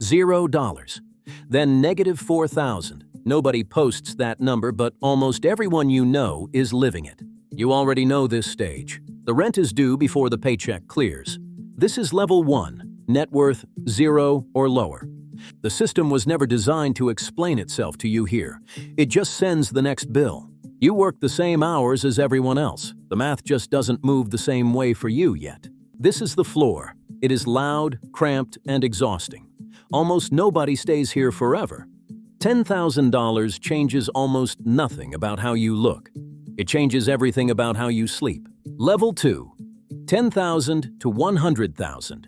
$0. Then negative 4,000. Nobody posts that number, but almost everyone you know is living it. You already know this stage. The rent is due before the paycheck clears. This is level 1, net worth 0 or lower. The system was never designed to explain itself to you here. It just sends the next bill. You work the same hours as everyone else. The math just doesn't move the same way for you yet. This is the floor. It is loud, cramped, and exhausting. Almost nobody stays here forever. $10,000 changes almost nothing about how you look. It changes everything about how you sleep. Level 2, 10,000 to 100,000.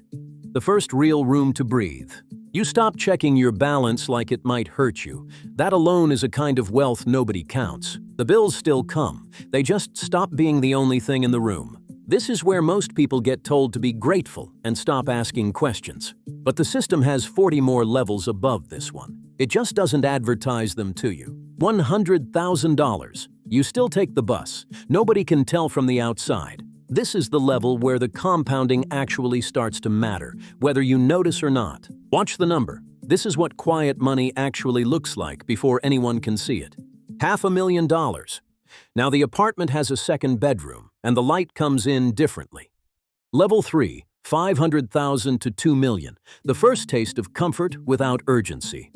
The first real room to breathe. You stop checking your balance like it might hurt you. That alone is a kind of wealth nobody counts. The bills still come. They just stop being the only thing in the room. This is where most people get told to be grateful and stop asking questions. But the system has 40 more levels above this one. It just doesn't advertise them to you. $100,000. You still take the bus. Nobody can tell from the outside. This is the level where the compounding actually starts to matter, whether you notice or not. Watch the number. This is what quiet money actually looks like before anyone can see it. $500,000. Now the apartment has a second bedroom, and the light comes in differently. Level 3, 500,000 to 2 million. The first taste of comfort without urgency.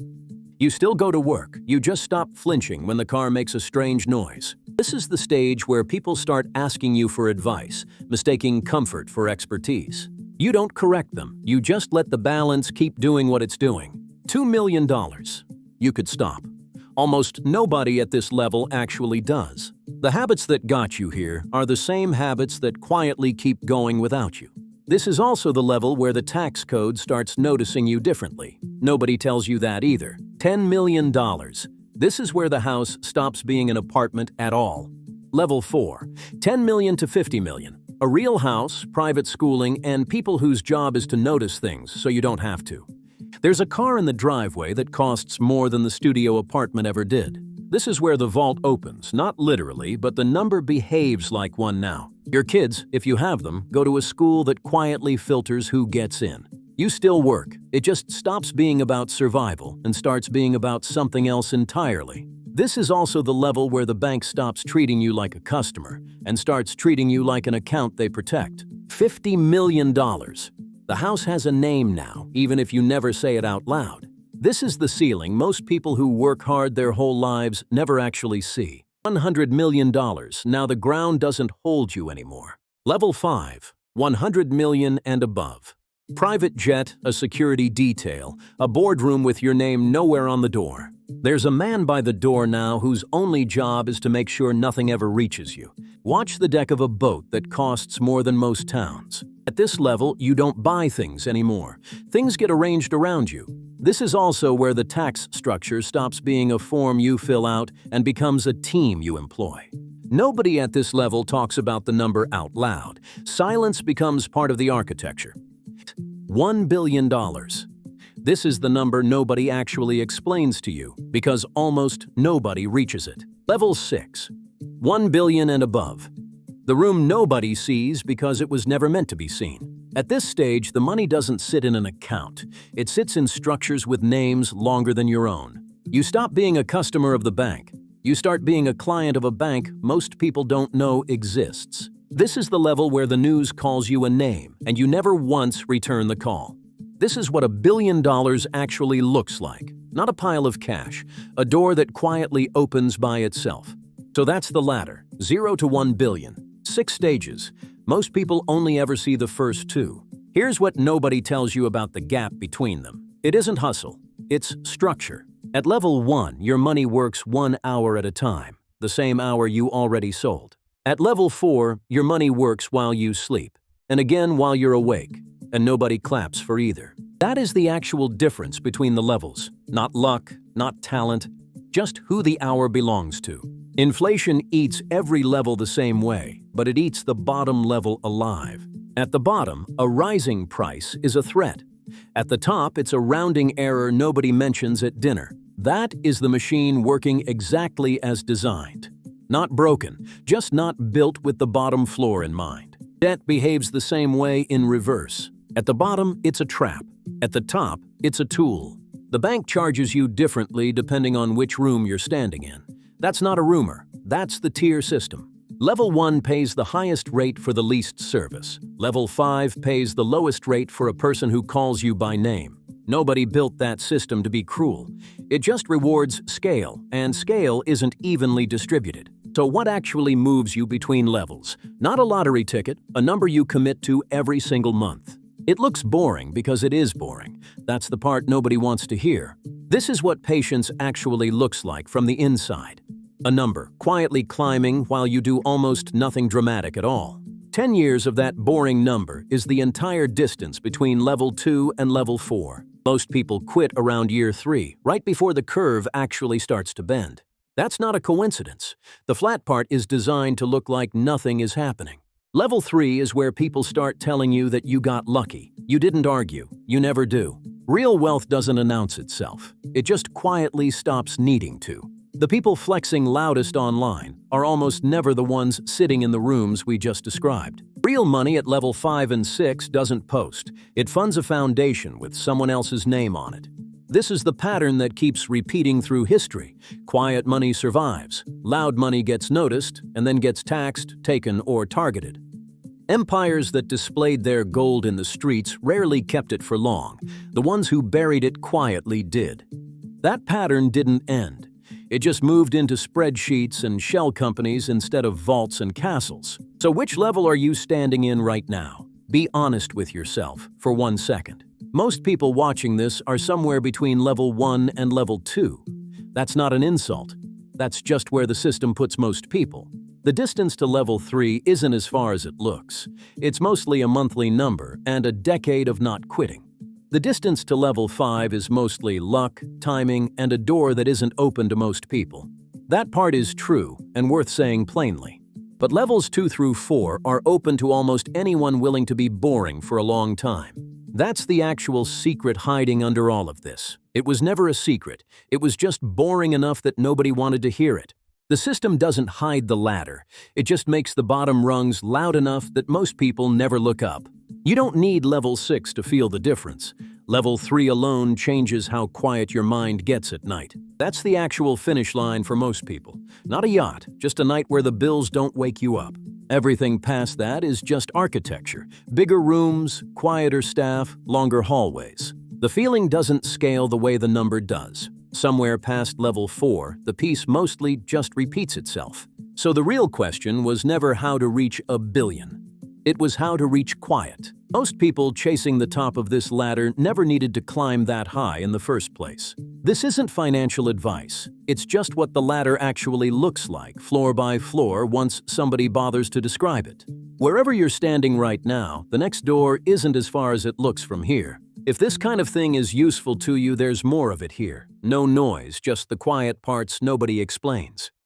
You still go to work, you just stop flinching when the car makes a strange noise. This is the stage where people start asking you for advice, mistaking comfort for expertise. You don't correct them, you just let the balance keep doing what it's doing. $2 million. You could stop. Almost nobody at this level actually does. The habits that got you here are the same habits that quietly keep going without you. This is also the level where the tax code starts noticing you differently. Nobody tells you that either. $10 million. This is where the house stops being an apartment at all. Level 4, 10 million to 50 million. A real house, private schooling, and people whose job is to notice things so you don't have to. There's a car in the driveway that costs more than the studio apartment ever did. This is where the vault opens, not literally, but the number behaves like one now. Your kids, if you have them, go to a school that quietly filters who gets in. You still work. It just stops being about survival and starts being about something else entirely. This is also the level where the bank stops treating you like a customer and starts treating you like an account they protect. $50 million. The house has a name now, even if you never say it out loud. This is the ceiling most people who work hard their whole lives never actually see. $100 million. Now the ground doesn't hold you anymore. Level 5, 100 million and above. Private jet, a security detail, a boardroom with your name nowhere on the door. There's a man by the door now whose only job is to make sure nothing ever reaches you. Watch the deck of a boat that costs more than most towns. At this level, you don't buy things anymore. Things get arranged around you. This is also where the tax structure stops being a form you fill out and becomes a team you employ. Nobody at this level talks about the number out loud. Silence becomes part of the architecture. $1 billion. This is the number nobody actually explains to you because almost nobody reaches it. Level 6, 1 billion and above. The room nobody sees because it was never meant to be seen. At this stage, the money doesn't sit in an account. It sits in structures with names longer than your own. You stop being a customer of the bank. You start being a client of a bank most people don't know exists. This is the level where the news calls you a name, and you never once return the call. This is what $1 billion actually looks like. Not a pile of cash, a door that quietly opens by itself. So that's the ladder, 0 to 1 billion. 6 stages. Most people only ever see the first 2. Here's what nobody tells you about the gap between them. It isn't hustle, it's structure. At level 1, your money works 1 hour at a time, the same hour you already sold. At level 4, your money works while you sleep, and again while you're awake, and nobody claps for either. That is the actual difference between the levels. Not luck, not talent, just who the hour belongs to. Inflation eats every level the same way, but it eats the bottom level alive. At the bottom, a rising price is a threat. At the top, it's a rounding error nobody mentions at dinner. That is the machine working exactly as designed. Not broken, just not built with the bottom floor in mind. Debt behaves the same way in reverse. At the bottom, it's a trap. At the top, it's a tool. The bank charges you differently depending on which room you're standing in. That's not a rumor, that's the tier system. Level 1 pays the highest rate for the least service. Level 5 pays the lowest rate for a person who calls you by name. Nobody built that system to be cruel. It just rewards scale, and scale isn't evenly distributed. So what actually moves you between levels? Not a lottery ticket, a number you commit to every single month. It looks boring because it is boring. That's the part nobody wants to hear. This is what patience actually looks like from the inside. A number, quietly climbing while you do almost nothing dramatic at all. 10 years of that boring number is the entire distance between level 2 and level 4. Most people quit around year 3, right before the curve actually starts to bend. That's not a coincidence. The flat part is designed to look like nothing is happening. Level 3 is where people start telling you that you got lucky. You didn't argue. You never do. Real wealth doesn't announce itself. It just quietly stops needing to. The people flexing loudest online are almost never the ones sitting in the rooms we just described. Real money at level 5 and 6 doesn't post. It funds a foundation with someone else's name on it. This is the pattern that keeps repeating through history. Quiet money survives. Loud money gets noticed and then gets taxed, taken, or targeted. Empires that displayed their gold in the streets rarely kept it for long. The ones who buried it quietly did. That pattern didn't end. It just moved into spreadsheets and shell companies instead of vaults and castles. So which level are you standing in right now? Be honest with yourself for 1 second. Most people watching this are somewhere between level 1 and level 2. That's not an insult. That's just where the system puts most people. The distance to level 3 isn't as far as it looks. It's mostly a monthly number and a decade of not quitting. The distance to level 5 is mostly luck, timing, and a door that isn't open to most people. That part is true and worth saying plainly. But levels 2 through 4 are open to almost anyone willing to be boring for a long time. That's the actual secret hiding under all of this. It was never a secret. It was just boring enough that nobody wanted to hear it. The system doesn't hide the ladder. It just makes the bottom rungs loud enough that most people never look up. You don't need level 6 to feel the difference. Level 3 alone changes how quiet your mind gets at night. That's the actual finish line for most people. Not a yacht, just a night where the bills don't wake you up. Everything past that is just architecture. Bigger rooms, quieter staff, longer hallways. The feeling doesn't scale the way the number does. Somewhere past level 4, the piece mostly just repeats itself. So the real question was never how to reach a billion. It was how to reach quiet. Most people chasing the top of this ladder never needed to climb that high in the first place. This isn't financial advice. It's just what the ladder actually looks like, floor by floor, once somebody bothers to describe it. Wherever you're standing right now, the next door isn't as far as it looks from here. If this kind of thing is useful to you, there's more of it here. No noise, just the quiet parts nobody explains.